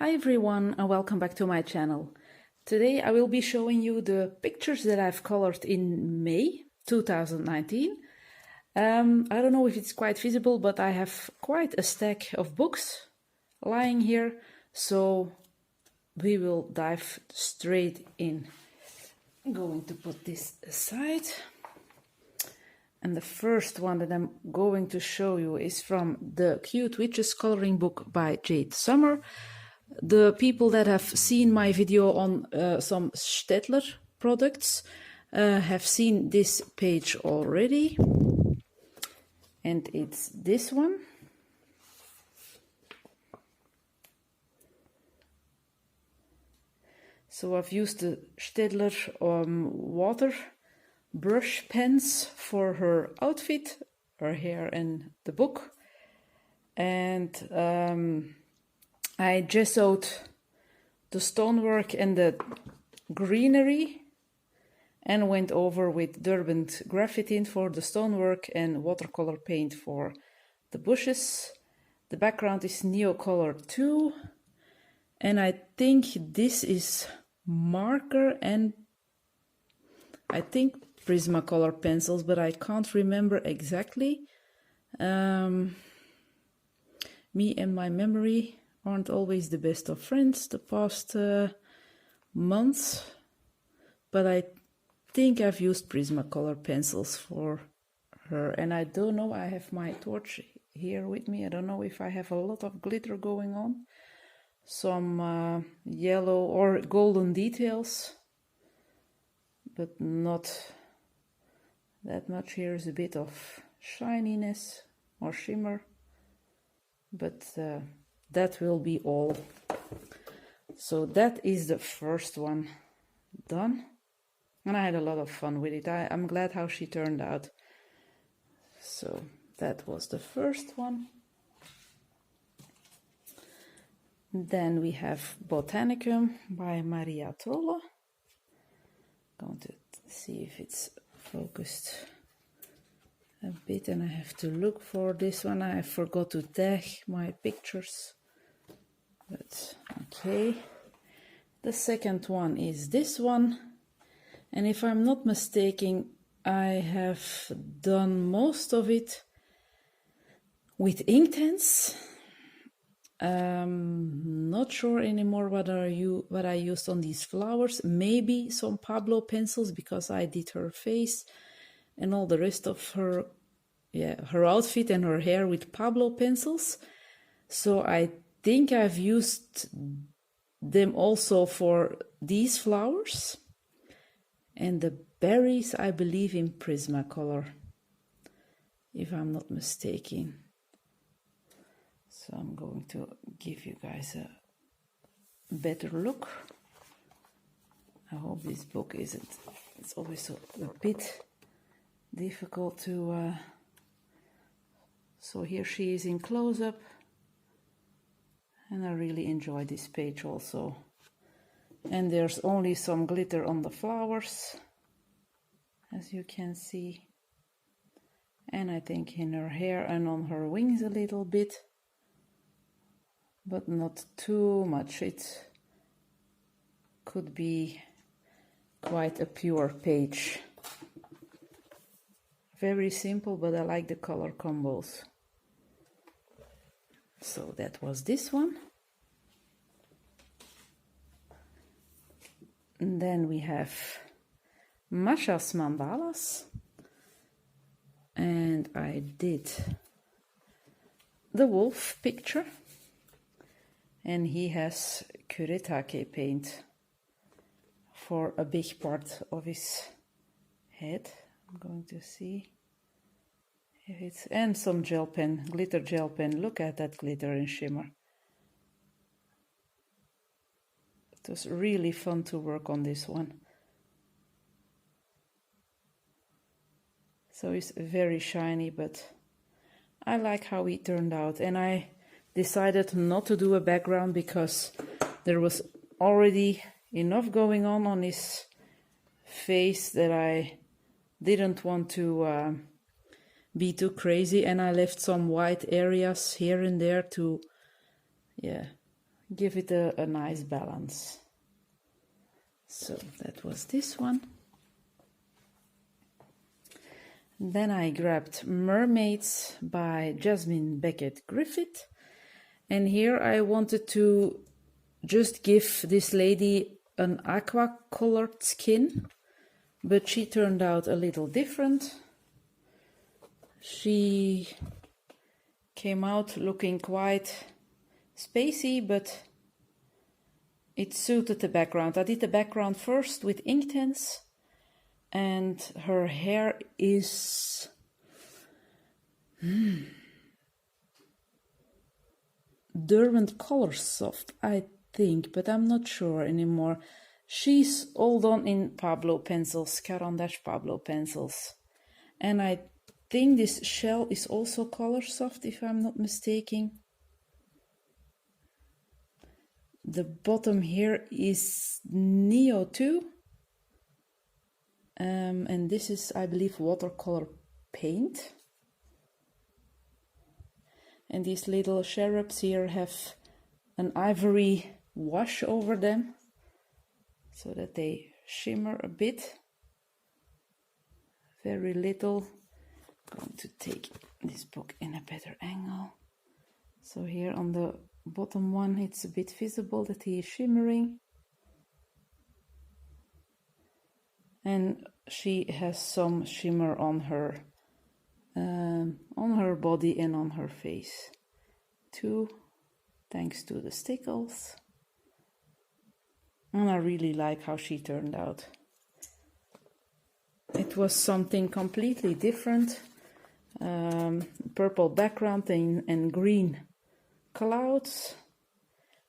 Hi everyone and welcome back to my channel. Today I will be showing you the pictures that I've colored in May 2019. I don't know if it's quite visible, but I have quite a stack of books lying here, so we will dive straight in. I'm going to put this aside. And the first one that I'm going to show you is from the Cute Witches coloring book by Jade Summer. The people that have seen my video on some Staedtler products have seen this page already. And it's this one. So I've used the Staedtler water brush pens for her outfit, her hair and the book. And I gessoed the stonework and the greenery and went over with Derbent Graphitine for the stonework and watercolor paint for the bushes. The background is Neocolor 2, and I think this is marker and I think Prismacolor pencils, but I can't remember exactly. Me and my memory aren't always the best of friends the past months, but I think I've used Prismacolor pencils for her. And I don't know, I have my torch here with me. I don't know if I have a lot of glitter going on. Some yellow or golden details, but not that much. Here's a bit of shininess or shimmer, but that will be all. So that is the first one done, and I had a lot of fun with it. I'm glad how she turned out. So that was the first one. Then we have Botanical by Maria Trolle. Going to see if it's focused a bit, and I have to look for this one. I forgot to tag my pictures, but okay. The second one is this one, and if I'm not mistaken, I have done most of it with Inktense. Not sure anymore what I used on these flowers. Maybe some Pablo pencils, because I did her face and all the rest of her, her outfit and her hair with Pablo pencils. So I think I've used them also for these flowers. And the berries, I believe, in Prismacolor, if I'm not mistaken. So I'm going to give you guys a better look. I hope this book isn't, it's always a bit difficult to, so here she is in close-up, and I really enjoy this page also. And there's only some glitter on the flowers, as you can see, and I think in her hair and on her wings a little bit, but not too much. It could be quite a pure page. Very simple, but I like the color combos. So that was this one. And then we have Masha's Mandalas. And I did the wolf picture. And he has Kuretake paint for a big part of his head. I'm going to see if it's, and some gel pen, glitter gel pen. Look at that glitter and shimmer. It was really fun to work on this one. So it's very shiny, but I like how it turned out. And I decided not to do a background because there was already enough going on his face that I didn't want to be too crazy, and I left some white areas here and there to give it a nice balance. So that was this one. Then I grabbed Mermaids by Jasmine Beckett Griffith. And here I wanted to just give this lady an aqua colored skin, but she turned out a little different. She came out looking quite spacey, but it suited the background. I did the background first with Inktense, and her hair is Derwent Color Soft, I think, but I'm not sure anymore. She's all done in Pablo pencils, Caran d'Ache Pablo pencils. And I think this shell is also Color Soft, if I'm not mistaken. The bottom here is Neo 2. And this is, I believe, watercolor paint. And these little cherubs here have an ivory wash over them, so that they shimmer a bit. Very little. I'm going to take this book in a better angle. So here on the bottom one, it's a bit visible that he is shimmering. And she has some shimmer on her body and on her face too, thanks to the stickles. And I really like how she turned out. It was something completely different. Purple background and green clouds.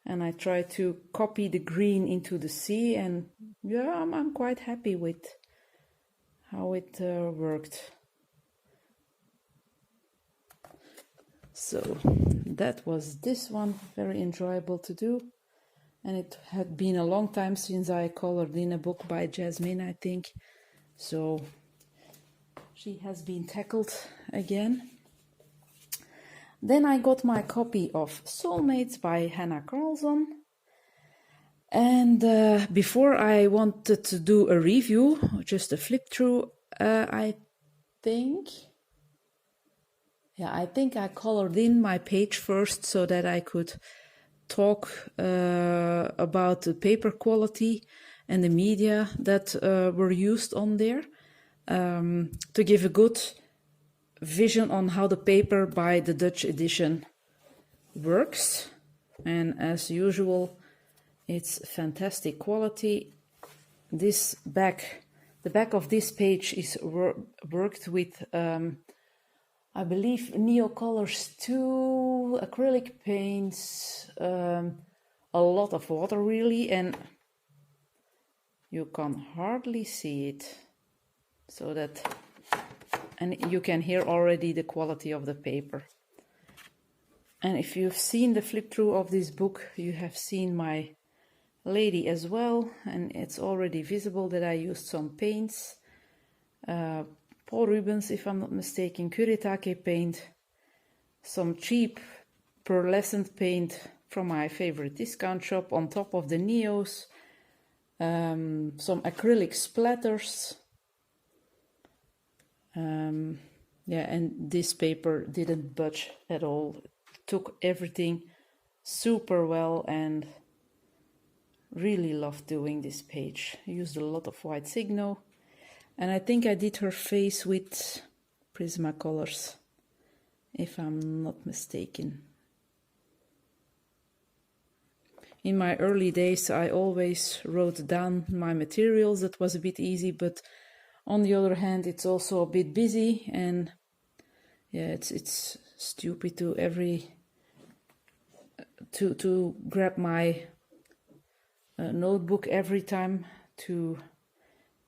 And I tried to copy the green into the sea, and yeah, I'm quite happy with how it worked. So that was this one, very enjoyable to do. And it had been a long time since I colored in a book by Jasmine, I think. So she has been tackled again. Then I got my copy of Soulmates by Hannah Carlson. And before I wanted to do a review, just a flip through, I think I colored in my page first so that I could talk about the paper quality and the media that were used on there, to give a good vision on how the paper by the Dutch edition works. And as usual, it's fantastic quality. The back of this page is worked with I believe Neocolors 2 acrylic paints, a lot of water really, and you can hardly see it. So that, and you can hear already the quality of the paper. And if you've seen the flip through of this book, you have seen my lady as well, and it's already visible that I used some paints. Paul Rubens, if I'm not mistaken, Kuretake paint, some cheap pearlescent paint from my favorite discount shop on top of the Neos, some acrylic splatters. Yeah, and this paper didn't budge at all. It took everything super well, and really loved doing this page. I used a lot of white Signo, and I think I did her face with Prismacolors, if I'm not mistaken. In my early days, I always wrote down my materials. That was a bit easy, but on the other hand, it's also a bit busy, and yeah, it's stupid to grab my notebook every time to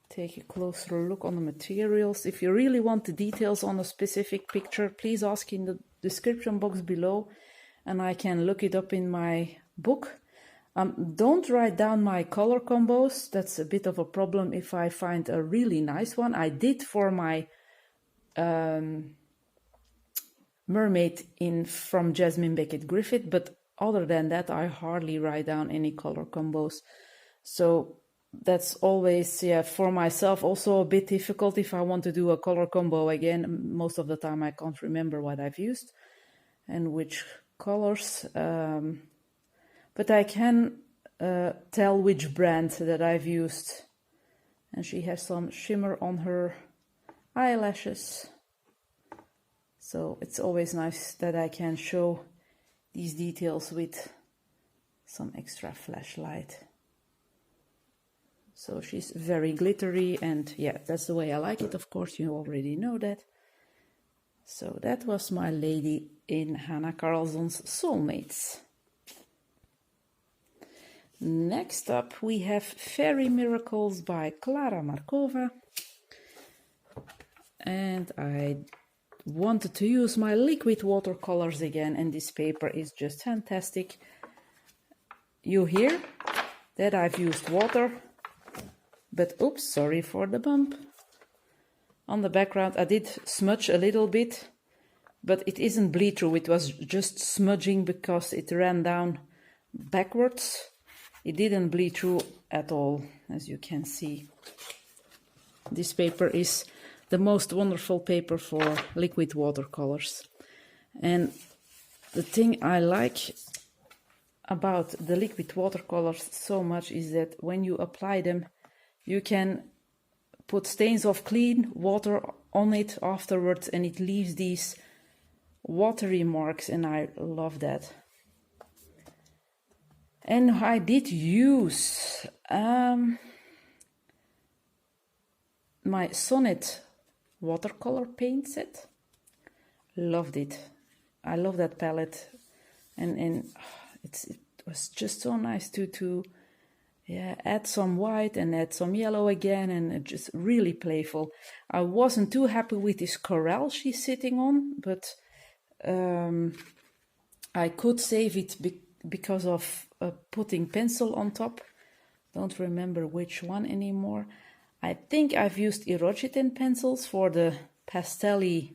take a closer look on the materials. If you really want the details on a specific picture, please ask in the description box below, and I can look it up in my book. Don't write down my color combos. That's a bit of a problem if I find a really nice one. I did for my Mermaid from Jasmine Beckett Griffith, but other than that, I hardly write down any color combos. So that's always, yeah, for myself also a bit difficult if I want to do a color combo again. Most of the time I can't remember what I've used and which colors. But I can tell which brand that I've used. And she has some shimmer on her eyelashes. So it's always nice that I can show these details with some extra flashlight. So she's very glittery, and yeah, that's the way I like it. Of course, you already know that. So that was my lady in Hannah Carlson's Soulmates. Next up we have Fairy Miracles by Klara Markova. And I wanted to use my liquid watercolors again, and this paper is just fantastic. You hear that I've used water, but oops, sorry for the bump. On the background I did smudge a little bit, but it isn't bleed through, it was just smudging because it ran down backwards. It didn't bleed through at all, as you can see. This paper is the most wonderful paper for liquid watercolors. And the thing I like about the liquid watercolors so much is that when you apply them, you can put stains of clean water on it afterwards, and it leaves these watery marks, and I love that. And I did use my Sonnet watercolor paint set. Loved it. I love that palette, and it was just so nice to add some white and add some yellow again, and just really playful. I wasn't too happy with this coral she's sitting on, but I could save it because of putting pencil on top. Don't remember which one anymore. I think I've used Erogitan pencils for the pastel-y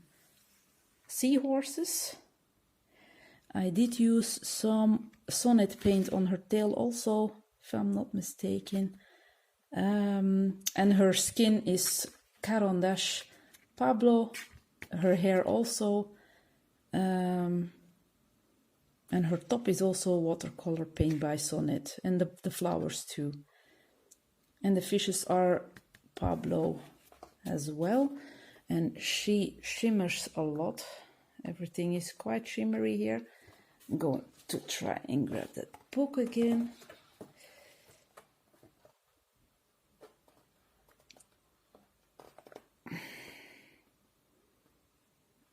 seahorses. I did use some Sonnet paint on her tail also, if I'm not mistaken. And her skin is Caran d'Ache Pablo, her hair also. And her top is also watercolor paint by Sonnet, and the flowers too. And the fishes are Pablo as well, and she shimmers a lot. Everything is quite shimmery here. I'm going to try and grab that book again.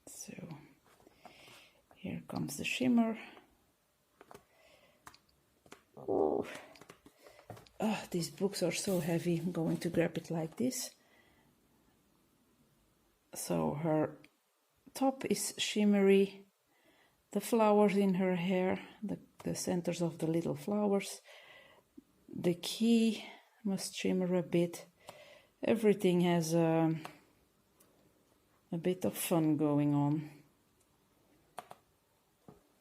So here comes the shimmer. Oh, these books are so heavy. I'm going to grab it like this. So her top is shimmery. The flowers in her hair, the centers of the little flowers. The key must shimmer a bit. Everything has a bit of fun going on.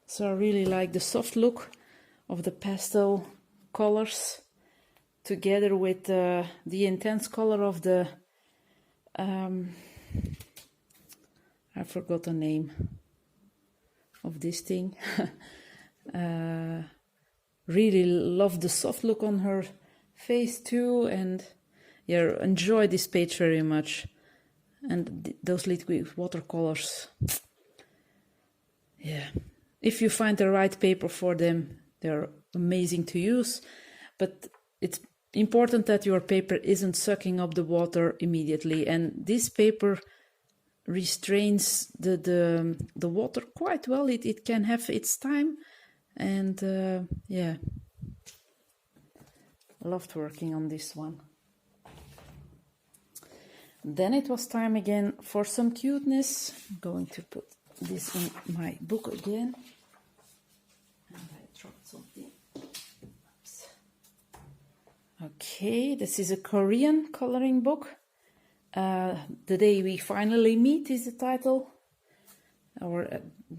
So I really like the soft look of the pastel colors together with the intense color of the I forgot the name of this thing. Really love the soft look on her face too, and yeah, enjoy this page very much. And those liquid watercolors, yeah, if you find the right paper for them, they're amazing to use. But it's important that your paper isn't sucking up the water immediately, and this paper restrains the water quite well. It can have its time, and yeah, loved working on this one. Then it was time again for some cuteness. I'm going to put this in my book again. And I dropped something. Oops. Okay, this is a Korean coloring book. The Day We Finally Meet is the title. or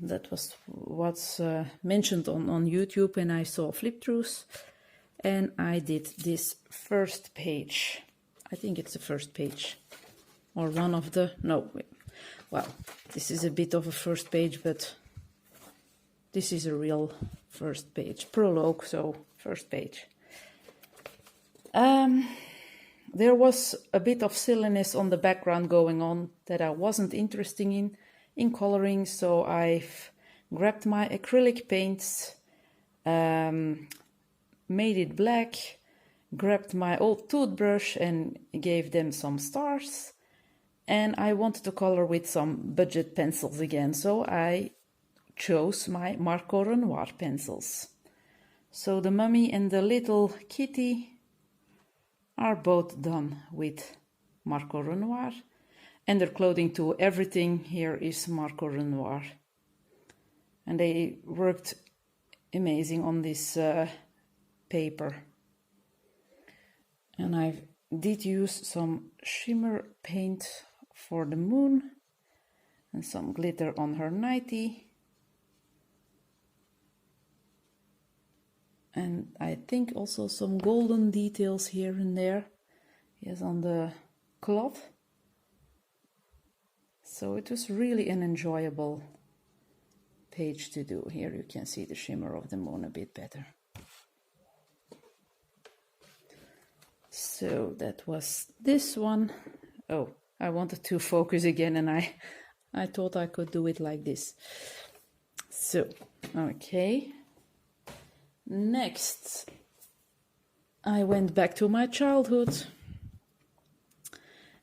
that was what's mentioned on YouTube, and I saw flip-throughs, and I did this first page. I think it's the first page, or one of the, no, well, this is a bit of a first page, but this is a real first page, prologue, so first page. There was a bit of silliness on the background going on that I wasn't interested in coloring, so I've grabbed my acrylic paints, made it black, grabbed my old toothbrush and gave them some stars, and I wanted to color with some budget pencils again, so I chose my Marco Renoir pencils. So the mummy and the little kitty are both done with Marco Renoir, and their clothing too, everything here is Marco Renoir. And they worked amazing on this paper. And I did use some shimmer paint for the moon and some glitter on her nightie. And I think also some golden details here and there, yes, on the cloth. So it was really an enjoyable page to do. Here you can see the shimmer of the moon a bit better. So that was this one. Oh, I wanted to focus again, and I thought I could do it like this. So, okay. Next, I went back to my childhood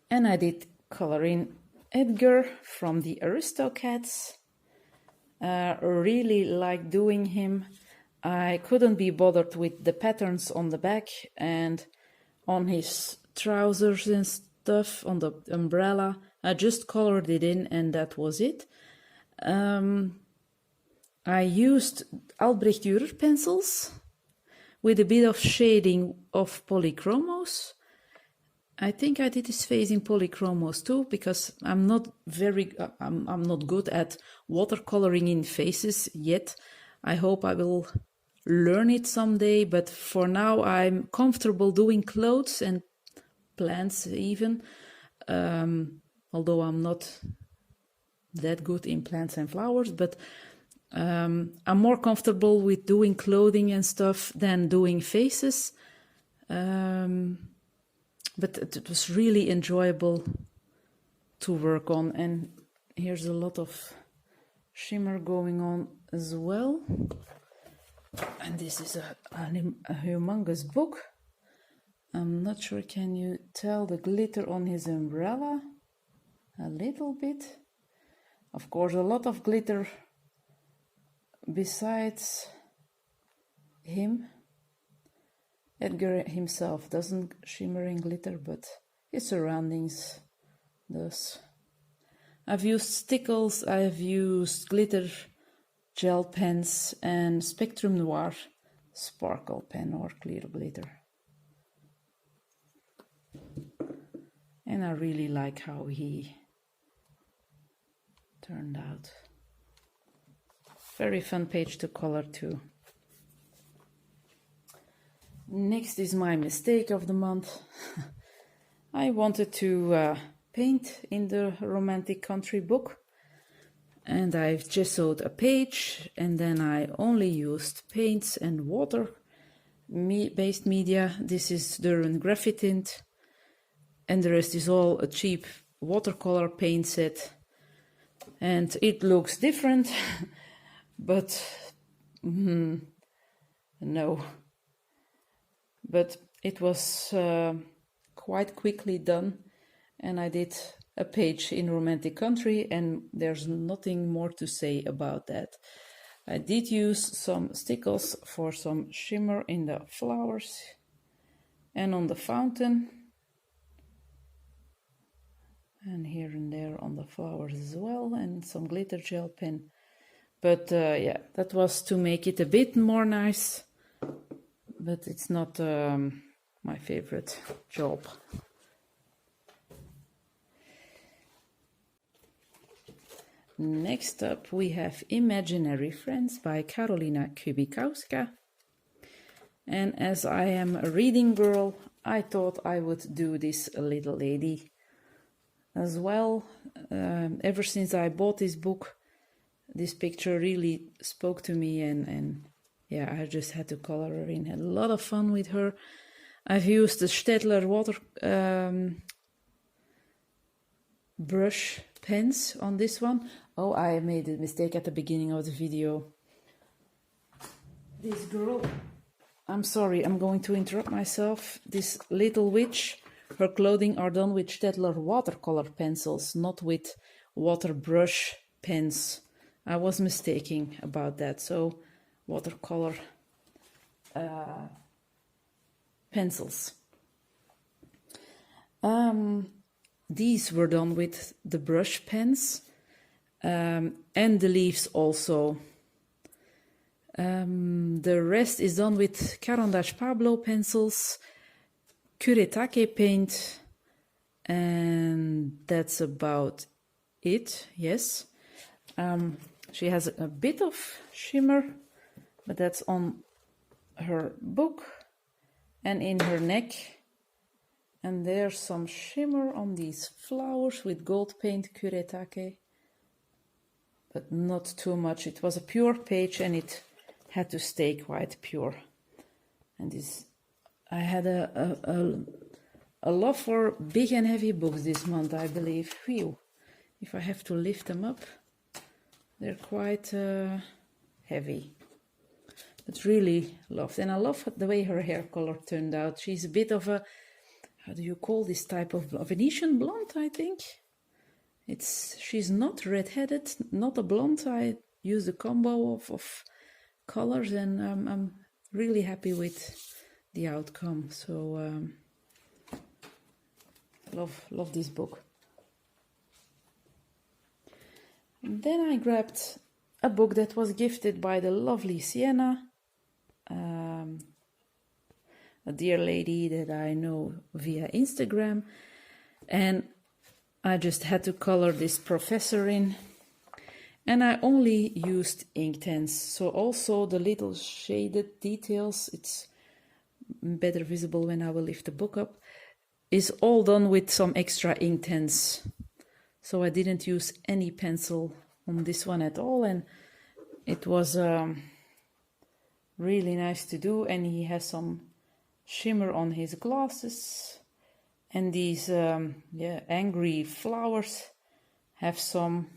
and I did coloring Edgar from the Aristocats. Really liked doing him. I couldn't be bothered with the patterns on the back and on his trousers and stuff, on the umbrella. I just colored it in and that was it. I used Albrecht Dürer pencils with a bit of shading of polychromos. I think I did his face in polychromos too, because I'm not good at watercoloring in faces yet. I hope I will learn it someday, but for now I'm comfortable doing clothes and plants even, although I'm not that good in plants and flowers, but I'm more comfortable with doing clothing and stuff than doing faces. But it was really enjoyable to work on, and here's a lot of shimmer going on as well. And this is a humongous book. I'm not sure, can you tell the glitter on his umbrella? A little bit. Of course, a lot of glitter besides him. Edgar himself doesn't shimmer in glitter, but his surroundings does. I've used stickles, I've used glitter gel pens and Spectrum Noir sparkle pen or clear glitter. And I really like how he turned out. Very fun page to color too. Next is my mistake of the month. I wanted to paint in the Romantic Country book, and I've gessoed a page, and then I only used paints and water-based media. This is Derwent Graphitint, and the rest is all a cheap watercolor paint set. And it looks different, but no. But it was quite quickly done, and I did a page in Romantic Country, and there's nothing more to say about that. I did use some stickles for some shimmer in the flowers and on the fountain, and here and there on the flowers as well, and some glitter gel pen. But yeah, that was to make it a bit more nice, but it's not my favorite job. Next up we have Imaginary Friends by Karolina Kubikowska. And as I am a reading girl, I thought I would do this little lady as well. Ever since I bought this book, this picture really spoke to me, and yeah, I just had to color her in. Had a lot of fun with her. I've used the Staedtler water brush pens on this one. Oh, I made a mistake at the beginning of the video. This girl, I'm sorry, I'm going to interrupt myself. This little witch, her clothing are done with Staedtler watercolor pencils, not with water brush pens. I was mistaken about that. So watercolor pencils. These were done with the brush pens, and the leaves also. The rest is done with Caran d'Ache Pablo pencils, Kuretake paint, and that's about it, yes. She has a bit of shimmer, but that's on her book and in her neck. And there's some shimmer on these flowers with gold paint Kuretake, but not too much. It was a pure page and it had to stay quite pure. And this, I had a love for big and heavy books this month, I believe. Phew. If I have to lift them up, they're quite heavy. But really loved. And I love the way her hair color turned out. She's a bit of a, how do you call this type of Venetian blonde, I think? She's not red-headed, not a blonde. I used a combo of colors, and I'm really happy with the outcome. So love this book. And then I grabbed a book that was gifted by the lovely Sienna, a dear lady that I know via Instagram, and I just had to color this professor in, and I only used Inktense, so also the little shaded details, it's better visible when I will lift the book up, is all done with some extra Inktense. So I didn't use any pencil on this one at all, and it was really nice to do. And he has some shimmer on his glasses, and these angry flowers have some,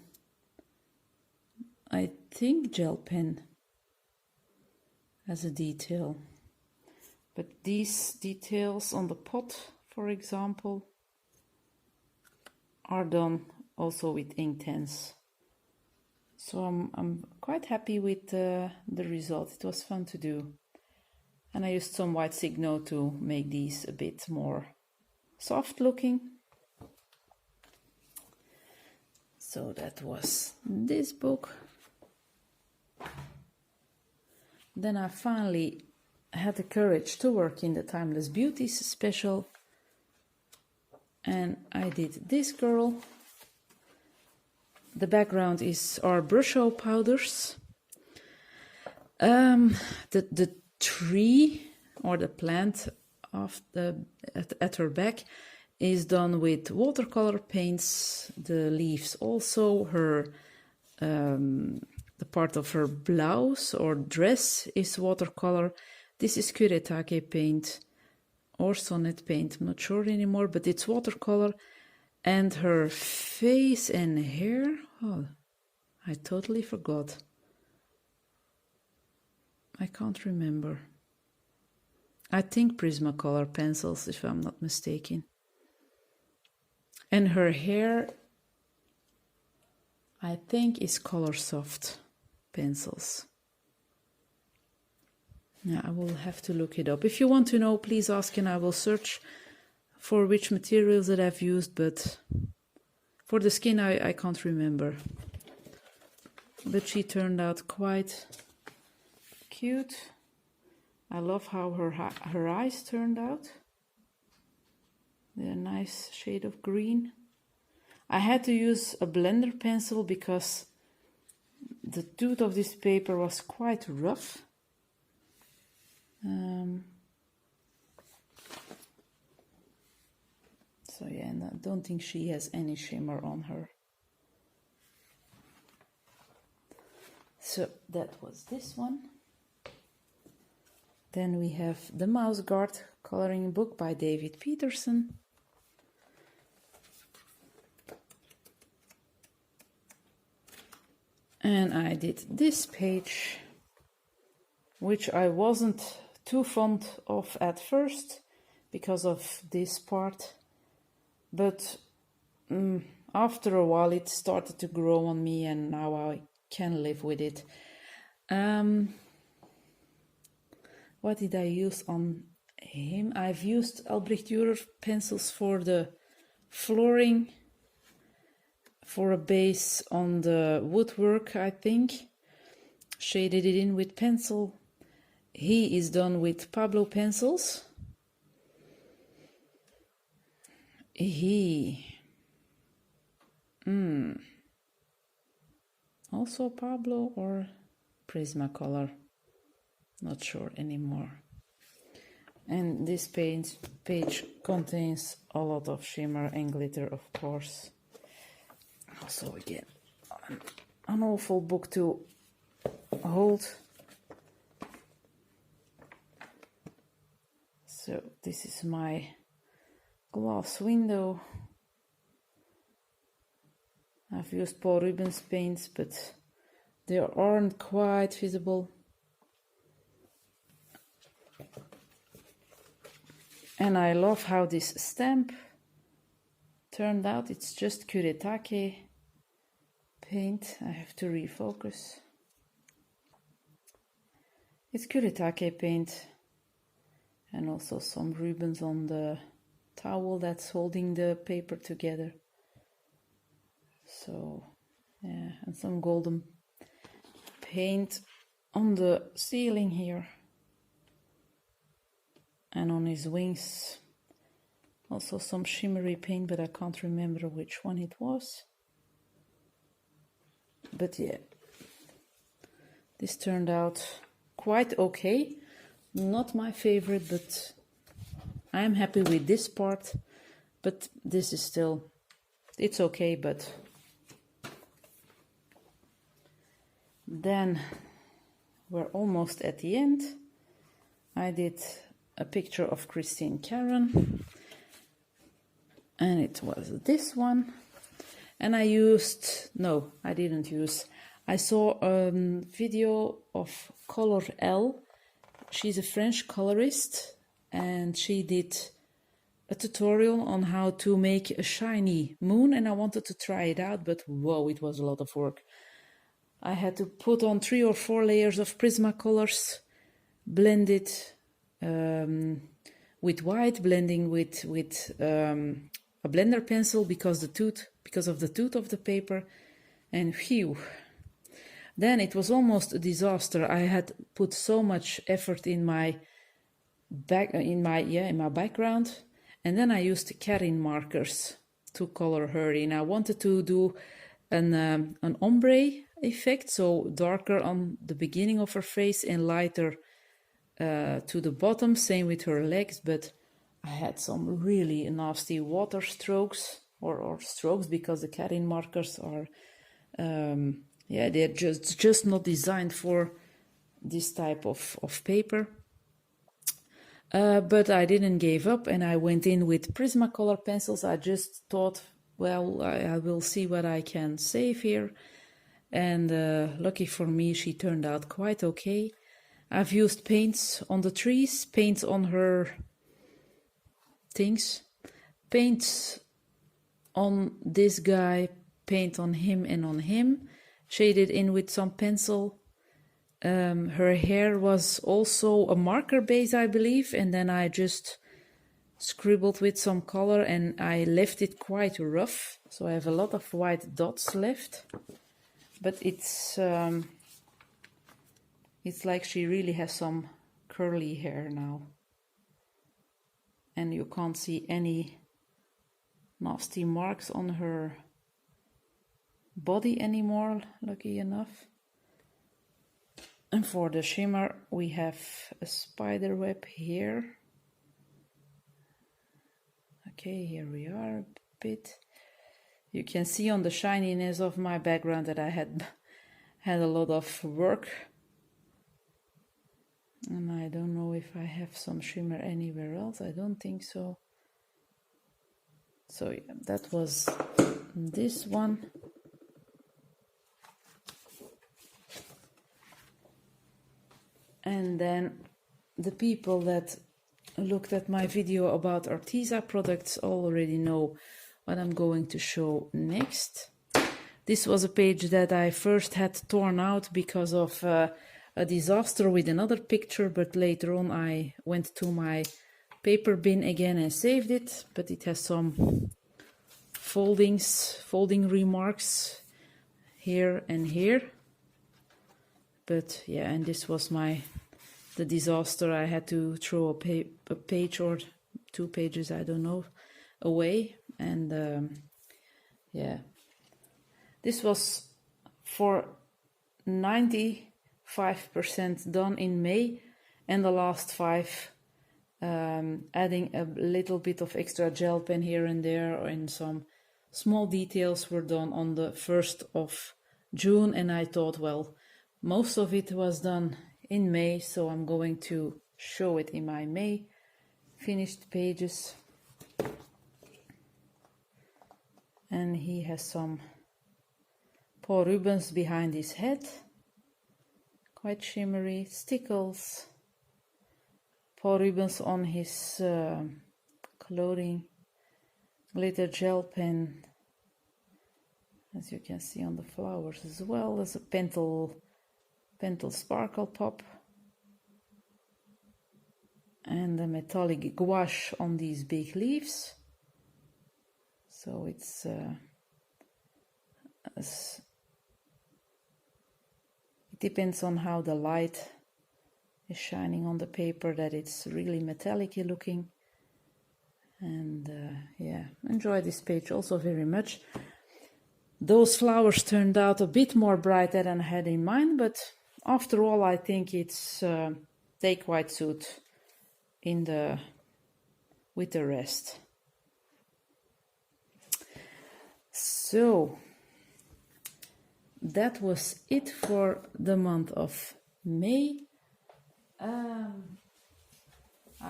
I think, gel pen as a detail. But these details on the pot, for example, are done also with Inktense. So I'm quite happy with the result. It was fun to do. And I used some white Signo to make these a bit more soft looking. So that was this book. Then I finally had the courage to work in the Timeless Beauties special. And I did this girl. The background is our Brush-O powders. The tree or the plant of at her back is done with watercolor paints. The leaves also. Her the part of her blouse or dress is watercolor. This is Kuretake paint or Sonnet paint. I'm not sure anymore, but it's watercolor. And her face and hair, oh, I totally forgot. I can't remember. I think Prismacolor pencils, if I'm not mistaken. And her hair, I think, is Colorsoft pencils. Yeah, I will have to look it up. If you want to know, please ask and I will search for which materials that I've used, but for the skin I can't remember. But she turned out quite cute. I love how her eyes turned out. They're a nice shade of green. I had to use a blender pencil because The tooth of this paper was quite rough. So yeah, and I don't think she has any shimmer on her. So that was this one. Then we have the Mouse Guard coloring book by David Peterson. And I did this page, which I wasn't too fond of at first because of this part. But after a while it started to grow on me, and now I can live with it. What did I use on him? I've used Albrecht Dürer pencils for the flooring, for a base on the woodwork, I think. Shaded it in with pencil. He is done with Pablo pencils. Also Pablo or Prismacolor, not sure anymore. And this page contains a lot of shimmer and glitter, of course. Also again, an awful book to hold. So this is my glass window. I've used Paul Rubens paints, but they aren't quite visible. And I love how this stamp turned out. It's just Kuretake paint. I have to refocus. It's Kuretake paint, and also some Rubens on the towel that's holding the paper together. So, yeah, and some golden paint on the ceiling here. And on his wings, also some shimmery paint, but I can't remember which one it was. But yeah, this turned out quite okay. Not my favorite, but I'm happy with this part. But this is still, it's okay, but then we're almost at the end. I did a picture of Christine Karen, and it was this one. And I saw a video of Color L. She's a French colorist, and she did a tutorial on how to make a shiny moon, and I wanted to try it out, but whoa, it was a lot of work. I had to put on 3 or 4 layers of Prismacolors, blend it with white, blending with a blender pencil because of the tooth of the paper, and phew. Then it was almost a disaster. I had put so much effort in my background, and then I used Karin markers to color her in. I wanted to do an ombre effect, so darker on the beginning of her face and lighter to the bottom, same with her legs, but I had some really nasty water strokes or strokes because the Karin markers are they're just not designed for this type of paper. But I didn't give up, and I went in with Prismacolor pencils. I just thought, well, I will see what I can save here. And lucky for me, she turned out quite okay. I've used paints on the trees, paints on her things, paints on this guy, paint on him and on him, shaded in with some pencil. Her hair was also a marker base, I believe, and then I just scribbled with some color, and I left it quite rough, so I have a lot of white dots left. But it's like she really has some curly hair now, and you can't see any nasty marks on her body anymore, lucky enough. And for the shimmer, we have a spider web here. Okay, here we are a bit. You can see on the shininess of my background that I had a lot of work. And I don't know if I have some shimmer anywhere else. I don't think so. So yeah, that was this one. And then the people that looked at my video about Arteza products already know what I'm going to show next. This was a page that I first had torn out because of a disaster with another picture, but later on I went to my paper bin again and saved it. But it has some folding remarks here and here. But yeah, and this was the disaster. I had to throw a page or 2 pages, I don't know, away. And yeah, this was for 95% done in May, and the last 5 adding a little bit of extra gel pen here and there, and some small details were done on the 1st of June. And I thought, well, most of it was done in May, so I'm going to show it in my May finished pages. And he has some Paul Rubens behind his head, quite shimmery, stickles, Paul Rubens on his clothing, glitter gel pen, as you can see on the flowers, as well as a Pentel Sparkle Pop, and a metallic gouache on these big leaves. So it's it depends on how the light is shining on the paper, that it's really metallic-y looking. And yeah, enjoy this page also very much. Those flowers turned out a bit more brighter than I had in mind, but after all, I think it's they quite suit with the rest. So that was it for the month of May. I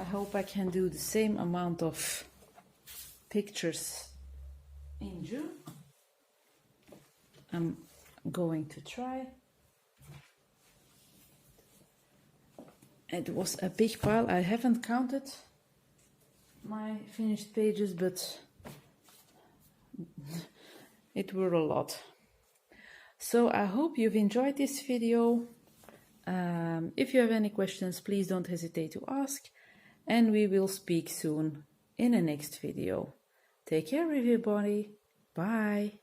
hope I can do the same amount of pictures in June. I'm going to try. It was a big pile. I haven't counted my finished pages, but it were a lot. So I hope you've enjoyed this video. If you have any questions, please don't hesitate to ask, and we will speak soon in the next video. Take care, everybody. Bye.